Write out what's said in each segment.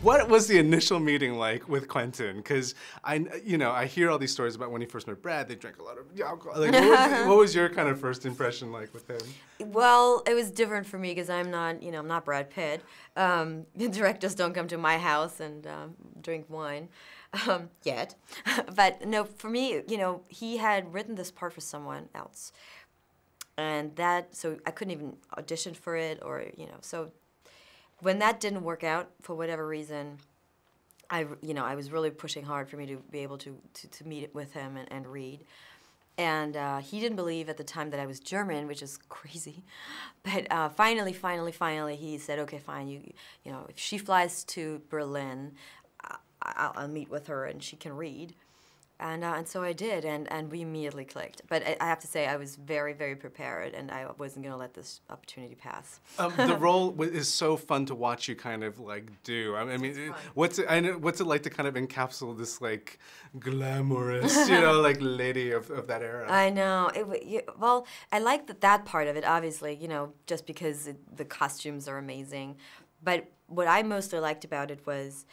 What was the initial meeting like with Quentin? Because I hear all these stories about when he first met Brad. They drank a lot of alcohol. Like, what was your kind of first impression like with him? Well, it was different for me because I'm not Brad Pitt. The directors don't come to my house and drink wine yet. But no, for me, he had written this part for someone else, and so I couldn't even audition for it, or so. When that didn't work out for whatever reason, I was really pushing hard for me to be able to meet with him and read. And he didn't believe at the time that I was German, which is crazy. But finally, he said, okay, fine, if she flies to Berlin, I'll meet with her and she can read. And so I did, and we immediately clicked. But I have to say, I was very, very prepared, and I wasn't going to let this opportunity pass. The role is so fun to watch you kind of like do. I mean, what's it like to kind of encapsulate this like glamorous, like lady of that era? I know. Well, I like that part of it, obviously, just because the costumes are amazing. But what I mostly liked about it was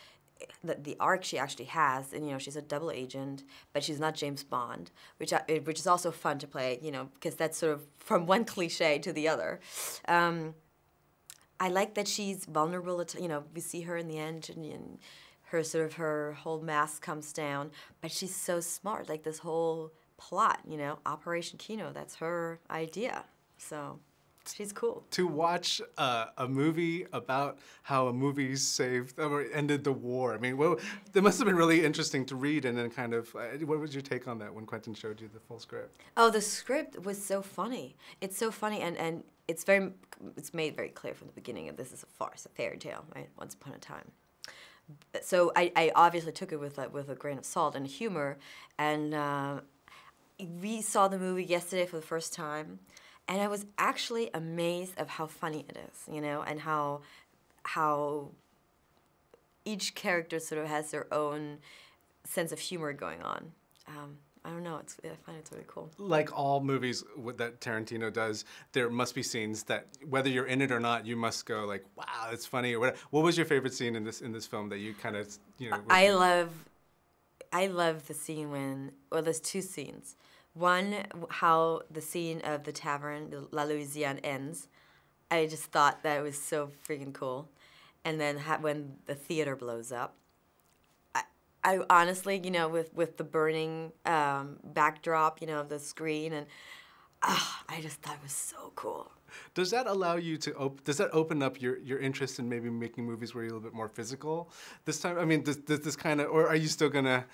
the arc she actually has, and she's a double agent, but she's not James Bond, which is also fun to play, because that's sort of from one cliche to the other. I like that she's vulnerable. We see her in the end, and her whole mask comes down, but she's so smart. Like this whole plot, Operation Kino, that's her idea. So. She's cool. To watch a movie about how a movie saved or ended the war. I mean, that must have been really interesting to read, and then kind of, what was your take on that when Quentin showed you the full script? Oh, the script was so funny. It's so funny, and it's made very clear from the beginning that this is a farce, a fairy tale, right? Once upon a time. So I obviously took it with a grain of salt and humor, and we saw the movie yesterday for the first time. And I was actually amazed of how funny it is, and how each character sort of has their own sense of humor going on. I don't know, I find it's really cool. Like all movies that Tarantino does, there must be scenes that, whether you're in it or not, you must go like, wow, it's funny, or whatever. What was your favorite scene in this film that you kind of, I love the scene there's two scenes. One, how the scene of the tavern, La Louisiane, ends. I just thought that was so freaking cool. And then when the theater blows up, I honestly, with the burning backdrop, of the screen, and I just thought it was so cool. Does that allow you to does that open up your interest in maybe making movies where you're a little bit more physical this time? I mean, does this kind of, or are you still gonna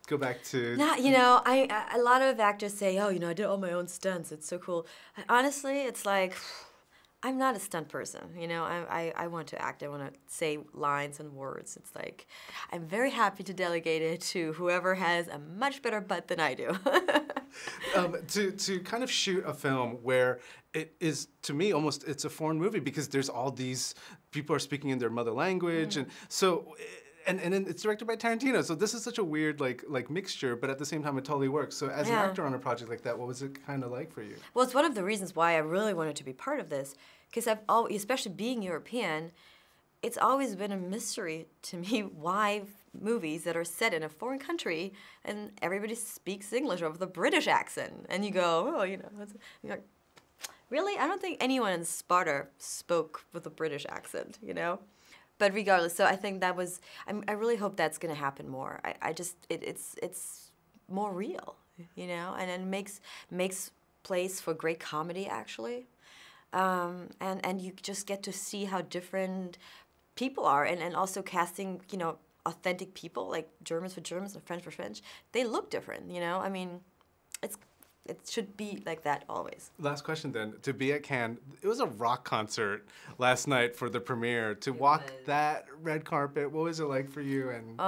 go back to? Not, a lot of actors say, oh, I did all my own stunts. It's so cool. Honestly, it's like, I'm not a stunt person. I want to act. I want to say lines and words. It's like, I'm very happy to delegate it to whoever has a much better butt than I do. To kind of shoot a film where it is, to me, almost, it's a foreign movie because there's all these people are speaking in their mother language, and so. And then it's directed by Tarantino, so this is such a weird like mixture, but at the same time it totally works. So as an actor on a project like that, what was it kind of like for you? Well, it's one of the reasons why I really wanted to be part of this, because especially being European, it's always been a mystery to me why movies that are set in a foreign country and everybody speaks English or with a British accent, and you go, oh, you're like, really? I don't think anyone in Sparta spoke with a British accent, But regardless, so I think that was, I really hope that's going to happen more. It's more real, and it makes place for great comedy, actually. And you just get to see how different people are, and also casting, authentic people, like Germans for Germans and French for French. They look different, I mean, it should be like that always. Last question then. To be at Cannes, it was a rock concert last night for the premiere. To walk that red carpet, what was it like for you? And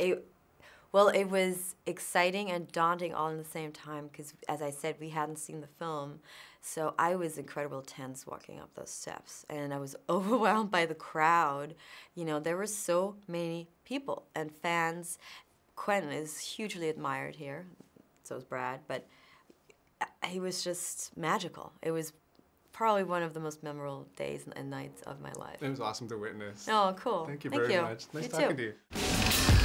it was exciting and daunting all in the same time because, as I said, we hadn't seen the film. So I was incredibly tense walking up those steps. And I was overwhelmed by the crowd. There were so many people and fans. Quentin is hugely admired here. So is Brad. But he was just magical. It was probably one of the most memorable days and nights of my life. It was awesome to witness. Oh, cool. Thank you very much. Nice You talking too. to you.